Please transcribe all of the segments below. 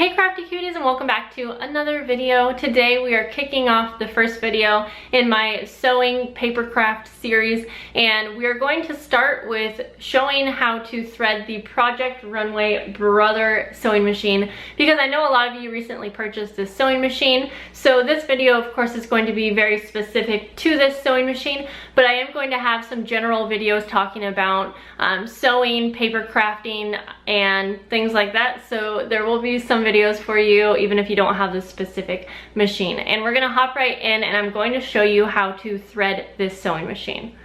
Hey crafty cuties, and welcome back to another video. Today we are kicking off the first video in my sewing paper craft series, and we are going to start with showing how to thread the Project Runway Brother sewing machine, because I know a lot of you recently purchased this sewing machine. So this video of course is going to be very specific to this sewing machine, but I am going to have some general videos talking about sewing, paper crafting, and things like that. So there will be some videos for you even if you don't have this specific machine. And we're gonna hop right in, and I'm going to show you how to thread this sewing machine.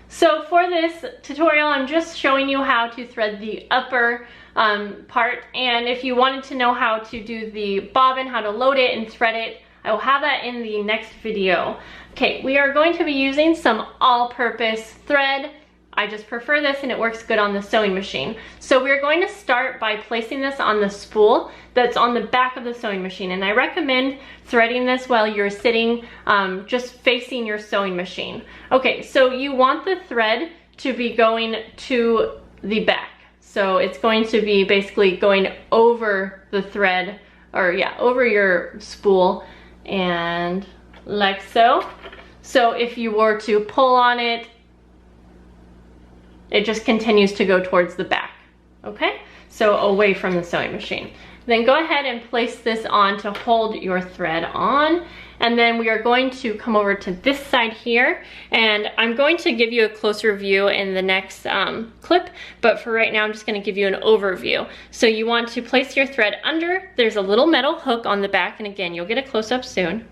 So for this tutorial, I'm just showing you how to thread the upper part, and if you wanted to know how to do the bobbin, how to load it and thread it, I will have that in the next video. Okay, we are going to be using some all-purpose thread. I just prefer this and it works good on the sewing machine. So we're going to start by placing this on the spool that's on the back of the sewing machine, and I recommend threading this while you're sitting just facing your sewing machine. Okay, so you want the thread to be going to the back. So it's going to be basically going over the thread, or yeah, over your spool, and like so. So if you were to pull on it, it just continues to go towards the back, okay? So away from the sewing machine. Then go ahead and place this on to hold your thread on, and then we are going to come over to this side here, and I'm going to give you a closer view in the next clip, but for right now I'm just gonna give you an overview. So you want to place your thread under, there's a little metal hook on the back, and again, you'll get a close-up soon.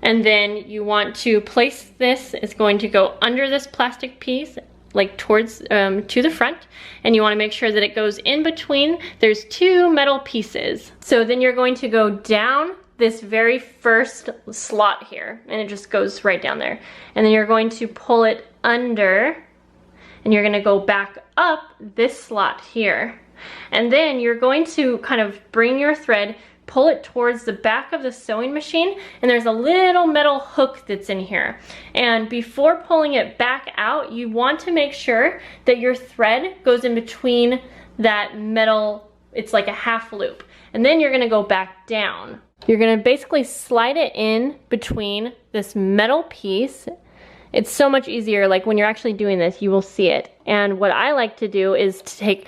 And then you want to place this, it's going to go under this plastic piece, like towards to the front, and you want to make sure that it goes in between. There's two metal pieces. So then you're going to go down this very first slot here, and it just goes right down there. And then you're going to pull it under, and you're going to go back up this slot here. And then you're going to kind of bring your thread, pull it towards the back of the sewing machine, and there's a little metal hook that's in here. And before pulling it back out, you want to make sure that your thread goes in between that metal, it's like a half loop. And then you're gonna go back down. You're gonna basically slide it in between this metal piece. It's so much easier, like when you're actually doing this, you will see it. And what I like to do is to take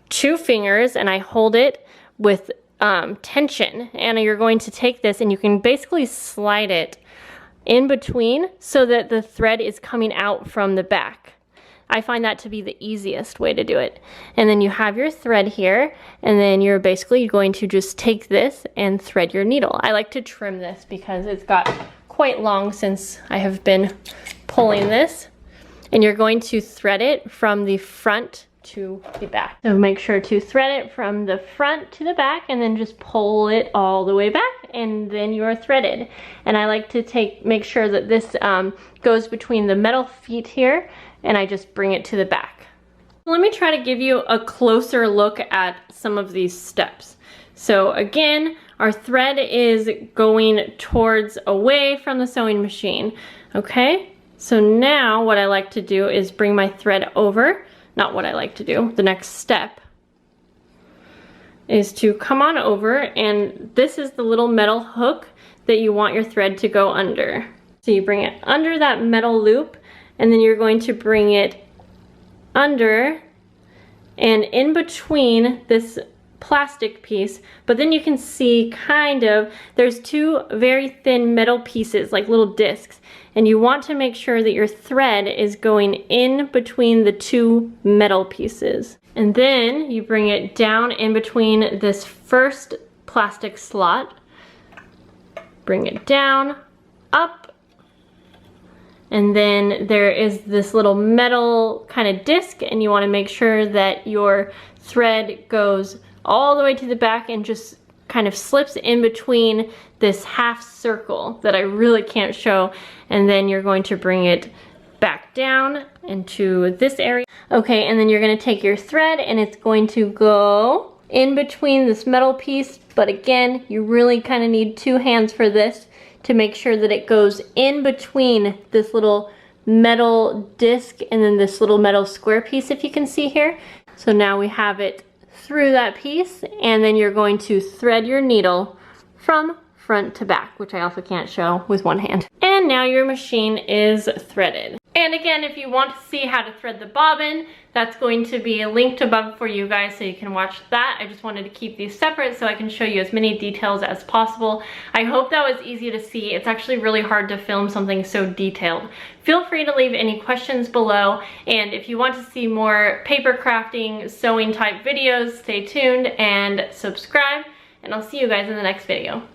two fingers and I hold it with tension, and you're going to take this and you can basically slide it in between so that the thread is coming out from the back. I find that to be the easiest way to do it. And then you have your thread here, and then you're basically going to just take this and thread your needle. I like to trim this because it's got quite long since I have been pulling this, and you're going to thread it from the front to the back. So make sure to thread it from the front to the back, and then just pull it all the way back, and then you're threaded. And I like to make sure that this goes between the metal feet here, and I just bring it to the back. Let me try to give you a closer look at some of these steps. So again, our thread is going towards away from the sewing machine, okay? So now what I like to do is bring my thread over. Not what I like to do. The next step is to come on over, and this is the little metal hook that you want your thread to go under. So you bring it under that metal loop, and then you're going to bring it under and in between this plastic piece, but then you can see kind of there's two very thin metal pieces, like little discs, and you want to make sure that your thread is going in between the two metal pieces. And then you bring it down in between this first plastic slot, bring it down, up, and then there is this little metal kind of disc, and you want to make sure that your thread goes all the way to the back and just kind of slips in between this half circle that I really can't show, and then you're going to bring it back down into this area. Okay, and then you're going to take your thread and it's going to go in between this metal piece, but again, you really kind of need two hands for this to make sure that it goes in between this little metal disc and then this little metal square piece, if you can see here. So now we have it through that piece, and then you're going to thread your needle from front to back, which I also can't show with one hand. And now your machine is threaded. And again, if you want to see how to thread the bobbin, that's going to be linked above for you guys so you can watch that. I just wanted to keep these separate so I can show you as many details as possible. I hope that was easy to see. It's actually really hard to film something so detailed. Feel free to leave any questions below, and if you want to see more paper crafting, sewing type videos, stay tuned and subscribe, and I'll see you guys in the next video.